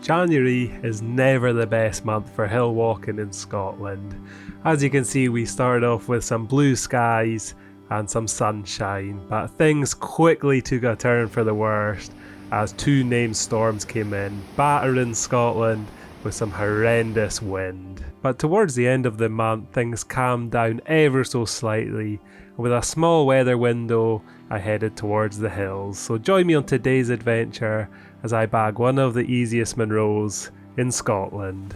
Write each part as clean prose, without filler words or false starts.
January is never the best month for hill walking in Scotland. As you can see, we started off with some blue skies and some sunshine, but things quickly took a turn for the worst as two named storms came in, battering Scotland with some horrendous wind. But towards the end of the month, things calmed down ever so slightly, and with a small weather window, I headed towards the hills. So join me on today's adventure as I bag one of the easiest munros in Scotland.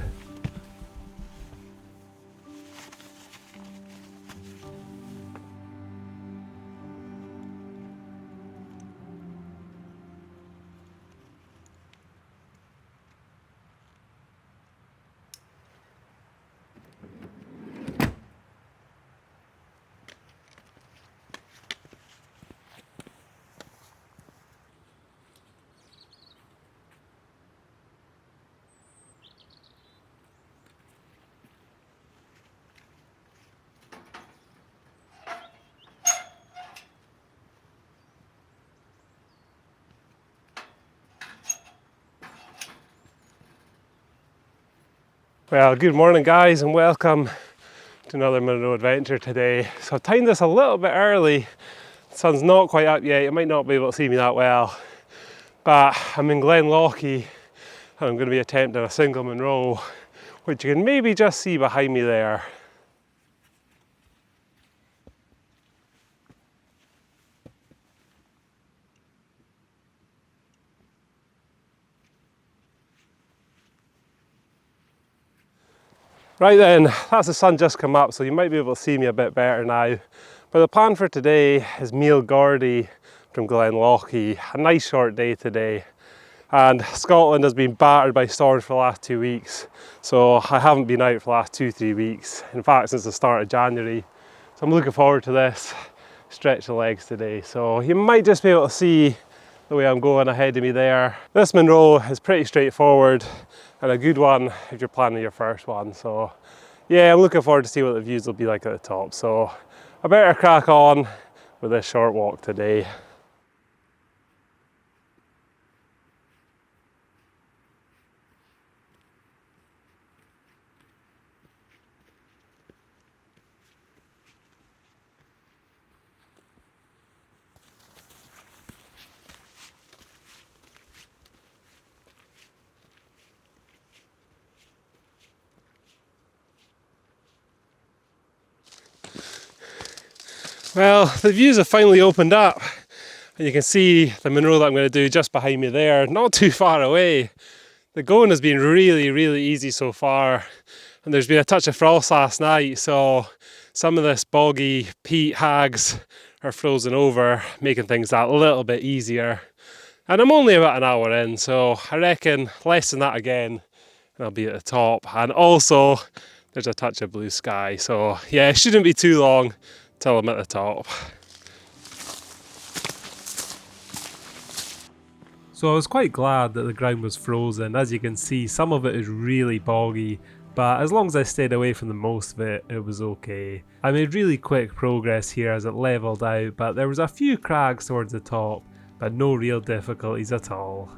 Well, good morning guys, and welcome to another Munro adventure today. So I've timed this a little bit early. The sun's not quite up yet, you might not be able to see me that well. But I'm in Glen Lochay and I'm going to be attempting a single munro, which you can maybe just see behind me there. Right then, that's the sun just come up, so you might be able to see me a bit better now. But the plan for today is Meall Ghaordaidh from Glen Lochay. A nice short day today. And Scotland has been battered by storms for the last 2 weeks. So I haven't been out for the last 2-3 weeks. In fact, since the start of January. So I'm looking forward to this. Stretch the legs today. So you might just be able to see the way I'm going ahead of me there. This munro is pretty straightforward and a good one if you're planning your first one. So yeah, I'm looking forward to see what the views will be like at the top. So I better crack on with this short walk today. Well, the views have finally opened up and you can see the munro that I'm going to do just behind me there, not too far away. The going has been really easy so far, and there's been a touch of frost last night, so some of this boggy peat hags are frozen over, making things that little bit easier. And I'm only about an hour in, so I reckon less than that again and I'll be at the top. And also there's a touch of blue sky, so yeah, it shouldn't be too long till I'm at the top. So I was quite glad that the ground was frozen. As you can see, some of it is really boggy, but as long as I stayed away from the most of it, it was okay. I made really quick progress here as it levelled out, but there was a few crags towards the top, but no real difficulties at all.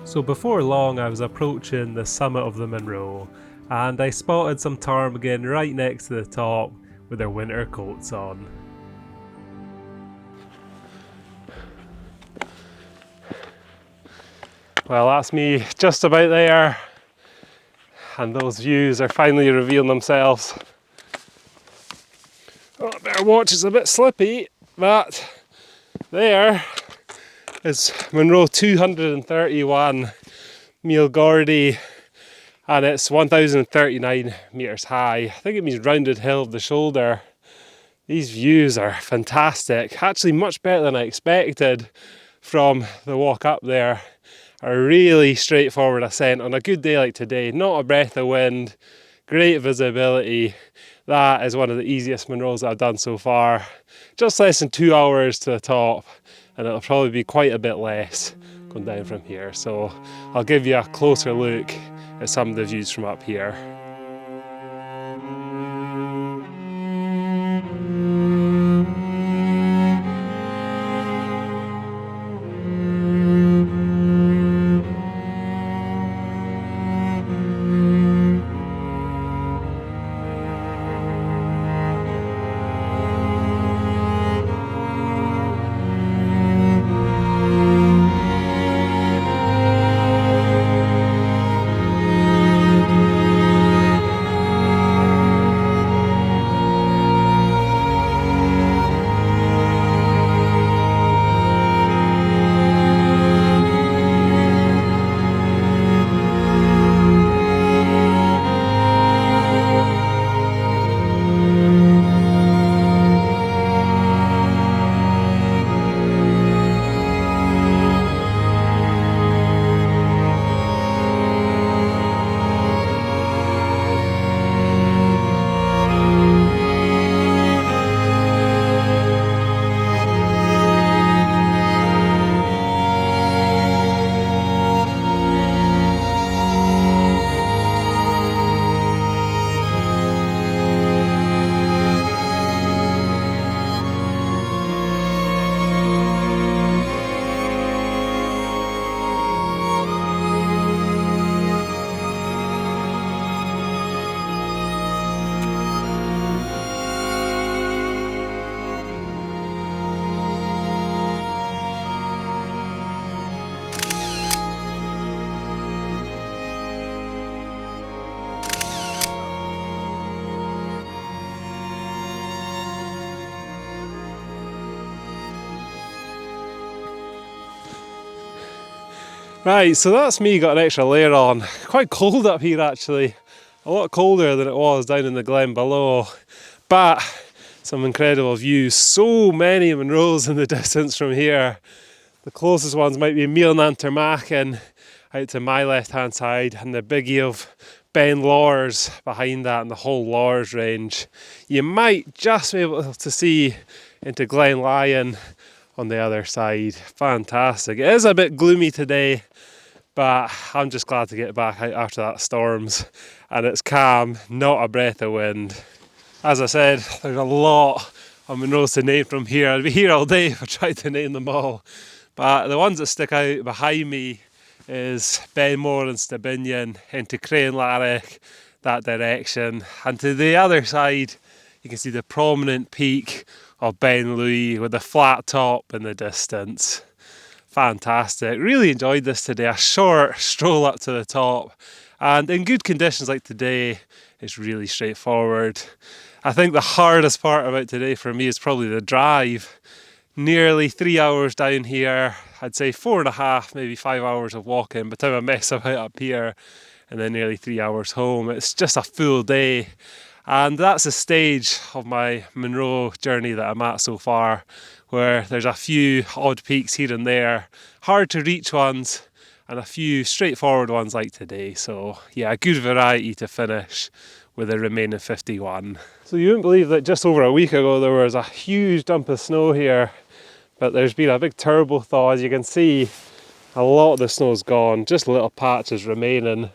So before long I was approaching the summit of the Munro and I spotted some ptarmigan right next to the top with their winter coats on. Well, that's me just about there, and those views are finally revealing themselves. Oh, I better watch, it's a bit slippy, but there is Munro 231, Meall Ghaordaidh, and it's 1039 metres high. I think it means rounded hill of the shoulder. These views are fantastic, actually much better than I expected from the walk up there. A really straightforward ascent on a good day like today, not a breath of wind, great visibility. That is one of the easiest munros I've done so far. Just less than 2 hours to the top, and it'll probably be quite a bit less going down from here. So I'll give you a closer look at some of the views from up here. Right, so that's me got an extra layer on. Quite cold up here actually. A lot colder than it was down in the glen below. But some incredible views. So many Munros in the distance from here. The closest ones might be Meall Ghaordaidh out to my left hand side, and the biggie of Ben Lors behind that, and the whole Lors range. You might just be able to see into Glen Lochay on the other side. Fantastic. It is a bit gloomy today, but I'm just glad to get back out after that storms, and it's calm, not a breath of wind. As I said, there's a lot of Munros to name from here. I'd be here all day if I tried to name them all, but the ones that stick out behind me is Benmore and Stibinian into Crane-Larrick, that direction, and to the other side you can see the prominent peak of Ben Lochay with the flat top in the distance. Fantastic. Really enjoyed this today. A short stroll up to the top, and in good conditions like today it's really straightforward. I think the hardest part about today for me is probably the drive. Nearly 3 hours down here. I'd say 4.5, maybe 5 hours of walking by the time I mess about up here, and then nearly 3 hours home. It's just a full day. And that's the stage of my Munro journey that I'm at so far, where there's a few odd peaks here and there, hard to reach ones, and a few straightforward ones like today. So yeah, a good variety to finish with the remaining 51. So you wouldn't believe that just over a week ago there was a huge dump of snow here, but there's been a big turbo thaw. As you can see, a lot of the snow's gone, just little patches remaining.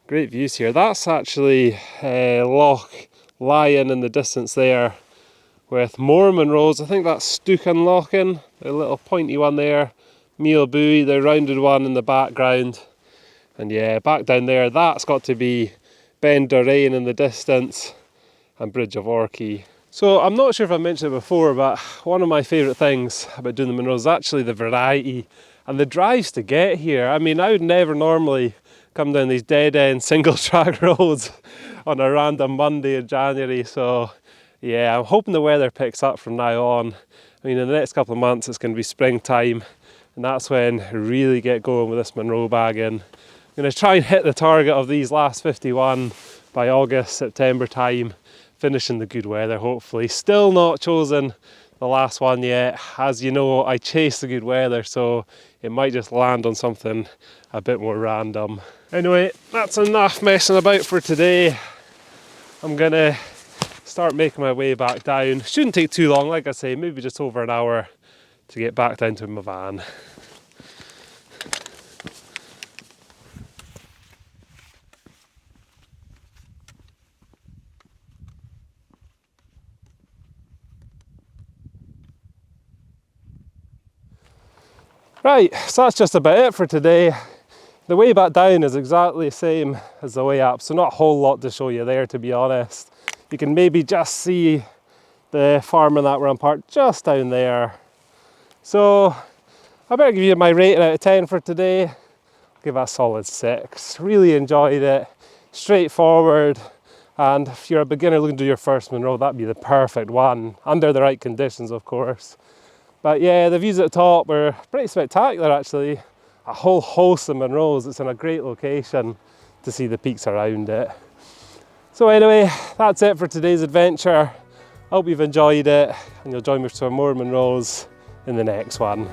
Great views here. That's actually Loch Lyon in the distance there, with more Munros. I think that's Stukan Lochin, the little pointy one there. Meall Buoy, the rounded one in the background. And yeah, back down there, that's got to be Ben Dorain in the distance, and Bridge of Orkney. So I'm not sure if I mentioned it before, but one of my favourite things about doing the Munros is actually the variety and the drives to get here. I mean, I would never normally come down these dead-end single track roads on a random Monday in January, so yeah, I'm hoping the weather picks up from now on. I mean, in the next couple of months it's going to be springtime, and that's when I really get going with this Munro bagging. I'm going to try and hit the target of these last 51 by August, September time, finishing the good weather hopefully. Still not chosen the last one yet. As you know, I chase the good weather, so it might just land on something a bit more random. Anyway, that's enough messing about for today. I'm gonna start making my way back down. Shouldn't take too long, like I say, maybe just over an hour to get back down to my van. Right, so that's just about it for today. The way back down is exactly the same as the way up, so not a whole lot to show you there, to be honest. You can maybe just see the farm and that where I'm parked just down there. So I better give you my rating out of 10 for today. I'll give that a solid 6. Really enjoyed it, straightforward, and if you're a beginner looking to do your first Munro, that'd be the perfect one, under the right conditions of course. But yeah, the views at the top were pretty spectacular actually. A whole host of Munros. It's in a great location to see the peaks around it. So anyway, that's it for today's adventure. I hope you've enjoyed it and you'll join me for some more Munros in the next one.